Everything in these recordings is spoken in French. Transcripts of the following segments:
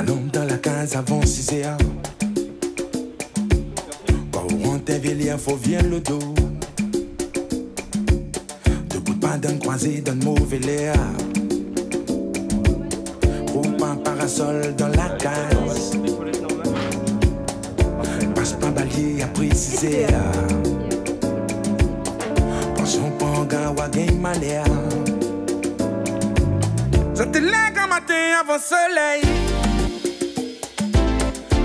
Allons dans la case avant 6 heures. Quand on rentre Villiers, faut virer le dos. Debout pas d'un croisé, d'un mauvais l'air. Groupe un parasol dans la case. Passe pas balier à préciser. Pensons pas en gars ou à game malère. J'étais là quand matin avant soleil.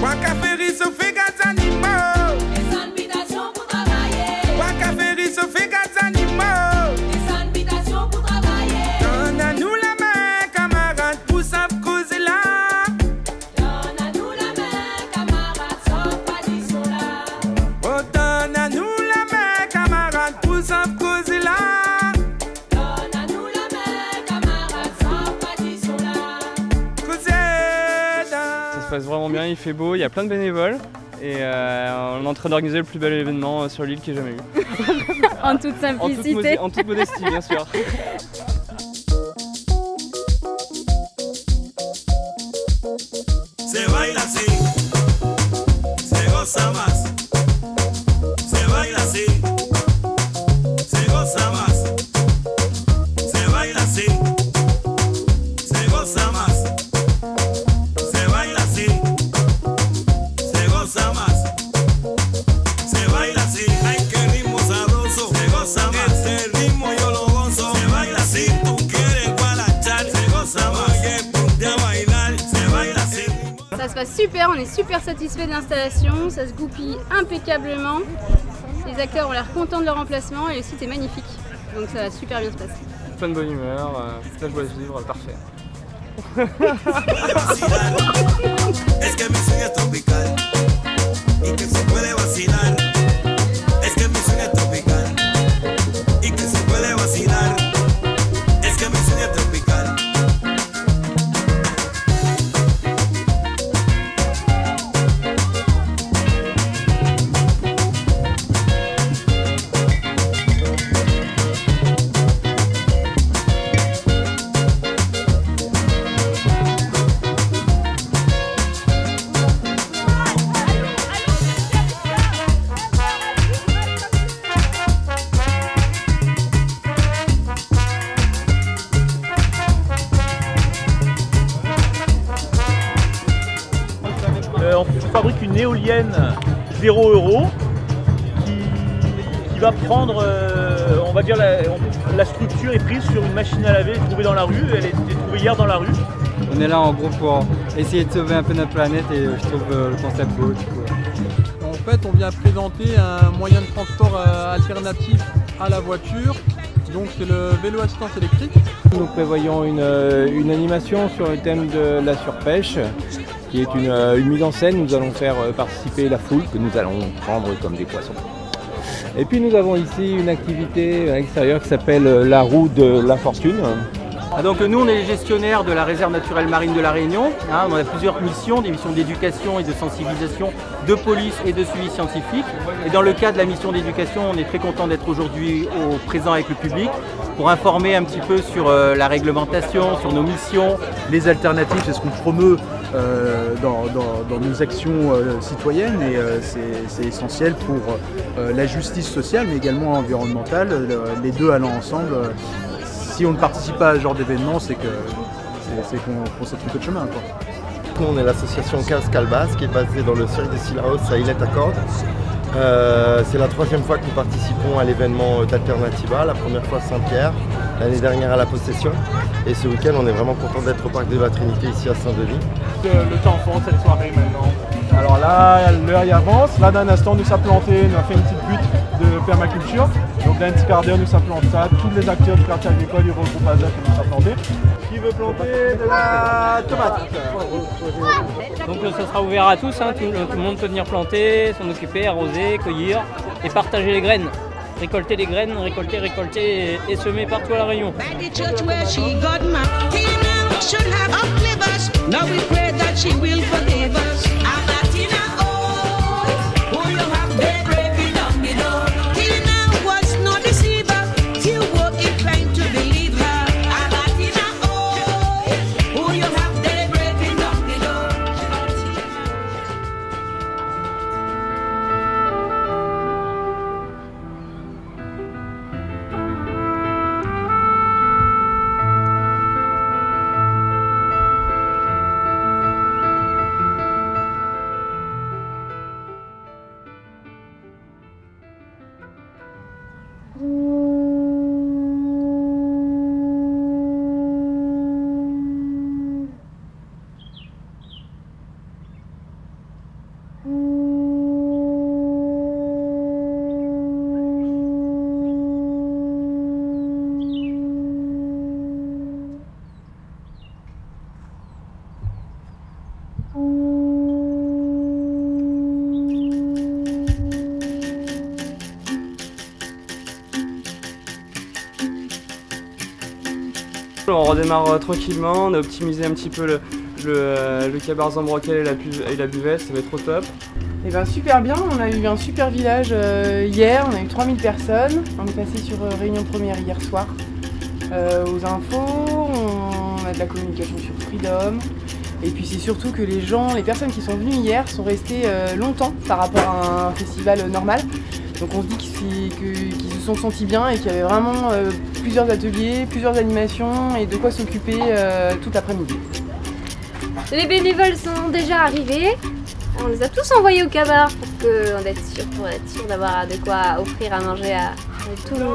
Quoi qu'à faire, il se fait gaz animaux. Les invitations pour travailler. Quoi qu'à faire, il se fait gaz animaux. Les invitations pour travailler. Donne à nous la main, camarades, pour ça causer là. Donne à nous la main, camarades, sans pas d'issue là. Oh, donne à nous la main, camarades, pour ça causer là. Donne à nous la main, camarades, sans pas d'issue là. Causer là. Ça se passe vraiment bien, il fait beau, il y a plein de bénévoles et on est en train d'organiser le plus bel événement sur l'île qu'il y ait jamais eu. En toute simplicité. En toute modestie, bien sûr. Se baila así, se goza más. Se baila así, se goza más. Se baila así, se goza más. Se baila así, se goza más. Se baila así, ay qué ritmo sabroso. Se goza más, este ritmo yo lo gozo. Se baila así, tú quieres guarachar. Se goza más, oye, ponte a bailar. Se baila así. Ça se passe super, on est super satisfait de l'installation, ça se goupille impeccablement. Les acteurs ont l'air contents de leur emplacement et le site est magnifique. Donc ça va super bien se passer. Plein de bonne humeur, la joie de vivre, parfait. Es que mi sueño es tropical y que se puede vacilar. Es que mi sueño es tropical y que se puede vacilar. Es que mi sueño es tropical. On fabrique une éolienne 0 € qui va prendre, on va dire, la structure est prise sur une machine à laver trouvée dans la rue. Elle a été trouvée hier dans la rue. On est là en gros pour essayer de sauver un peu notre planète et je trouve le concept beau. En fait, on vient présenter un moyen de transport alternatif à la voiture. Donc c'est le vélo assistance électrique. Nous prévoyons une animation sur le thème de la surpêche, qui est une mise en scène. Nous allons faire participer la foule que nous allons prendre comme des poissons. Et puis nous avons ici une activité à l'extérieur qui s'appelle la roue de la fortune. Donc nous on est les gestionnaires de la réserve naturelle marine de la Réunion. On a plusieurs missions, des missions d'éducation et de sensibilisation, de police et de suivi scientifique. Et dans le cadre de la mission d'éducation, on est très content d'être aujourd'hui présent avec le public pour informer un petit peu sur la réglementation, sur nos missions. Les alternatives, c'est ce qu'on promeut dans nos actions citoyennes et c'est essentiel pour la justice sociale mais également environnementale, les deux allant ensemble. Si on ne participe pas à ce genre d'événement, c'est qu'on s'est trompé de chemin, quoi. Nous, on est l'association 15 Calbas qui est basée dans le cirque de Sillaos à Îlet-à-Cordes. C'est la 3e fois que nous participons à l'événement d'Alternativa, la première fois à Saint-Pierre, l'année dernière à La Possession. Et ce week-end, on est vraiment content d'être au Parc de la Trinité ici à Saint-Denis. Le temps fort cette soirée maintenant. Alors là, l'heure y avance. Là, d'un instant, nous sommes plantés, nous avons fait une petite butte de permaculture. Donc là, un petit quart d'heure, nous sommes plantés ça. Tous les acteurs du quartier agricole, du regroupe ASA qui nous sommes plantés. Qui veut planter de la tomate? Donc ça sera ouvert à tous, tout le monde peut venir planter, s'en occuper, arroser, cueillir et partager les graines. Récolter les graines, récolter et semer partout à La Réunion. On redémarre tranquillement, on a optimisé un petit peu le cabaret Zambroquel et la buvette, ça va être au top. Et ben super bien, on a eu un super village hier, on a eu 3000 personnes, on est passé sur réunion première hier soir. Aux infos, on a de la communication sur Freedom, et puis c'est surtout que les personnes qui sont venues hier sont restées longtemps par rapport à un festival normal. Donc on se dit qu'ils se sont sentis bien et qu'il y avait vraiment plusieurs ateliers, plusieurs animations et de quoi s'occuper tout l'après-midi. Les bénévoles sont déjà arrivés. On les a tous envoyés au cabaret pour être sûr d'avoir de quoi offrir à manger à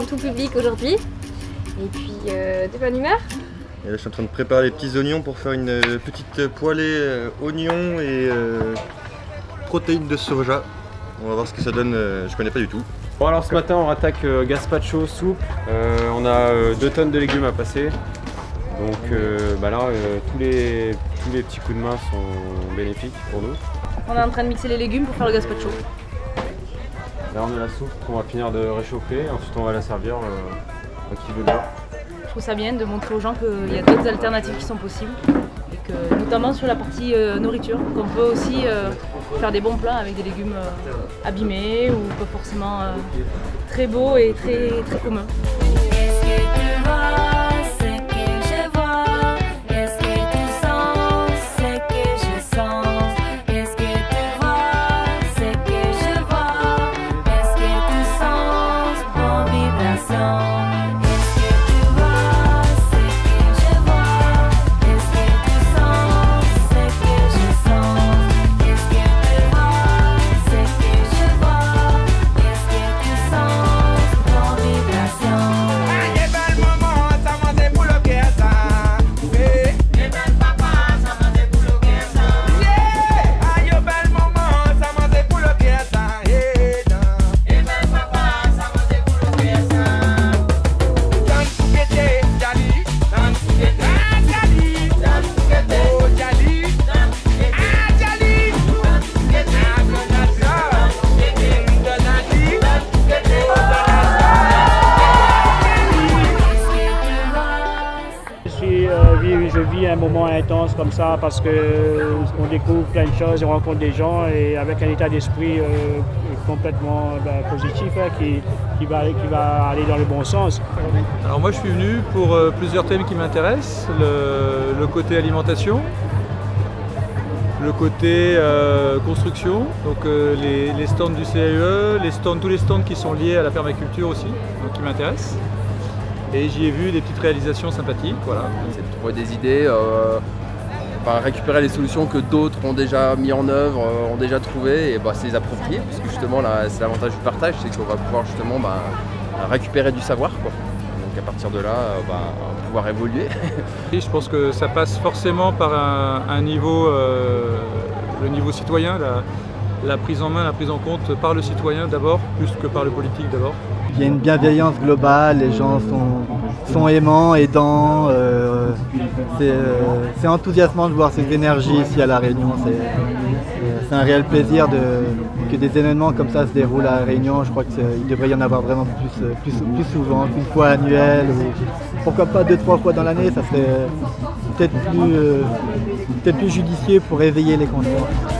tout public aujourd'hui. Et puis de bonne humeur. Et là, je suis en train de préparer les petits oignons pour faire une petite poêlée oignons et protéines de soja. On va voir ce que ça donne, je connais pas du tout. Bon alors ce matin on attaque gazpacho, soupe, on a 2 tonnes de légumes à passer. Donc là tous les petits coups de main sont bénéfiques pour nous. On est en train de mixer les légumes pour faire le gazpacho. Là on a la soupe qu'on va finir de réchauffer, ensuite on va la servir à qui veut bien. Je trouve ça bien de montrer aux gens qu'il y a d'autres alternatives qui sont possibles. Et que, notamment sur la partie nourriture, qu'on peut aussi faire des bons plats avec des légumes abîmés ou pas forcément très beaux et très communs. Je vis un moment intense comme ça parce qu'on découvre plein de choses, on rencontre des gens et avec un état d'esprit complètement positif qui va aller dans le bon sens. Alors moi je suis venu pour plusieurs thèmes qui m'intéressent, le côté alimentation, le côté construction, donc les stands du CAE, tous les stands qui sont liés à la permaculture aussi, donc qui m'intéressent. Et j'y ai vu des petites réalisations sympathiques, voilà. C'est de trouver des idées, récupérer les solutions que d'autres ont déjà mis en œuvre, ont déjà trouvées, et c'est les approprier, parce que justement c'est l'avantage du partage, c'est qu'on va pouvoir justement récupérer du savoir, quoi. Donc à partir de là, pouvoir évoluer. Et je pense que ça passe forcément par un niveau, le niveau citoyen, la prise en main, la prise en compte par le citoyen d'abord, plus que par le politique d'abord. Il y a une bienveillance globale, les gens sont aimants, aidants. C'est enthousiasmant de voir cette énergie ici à La Réunion. C'est un réel plaisir que des événements comme ça se déroulent à La Réunion. Je crois qu'il devrait y en avoir vraiment plus souvent, une fois annuelle, ou pourquoi pas 2-3 fois dans l'année. Ça serait peut-être plus judicieux pour éveiller les consciences.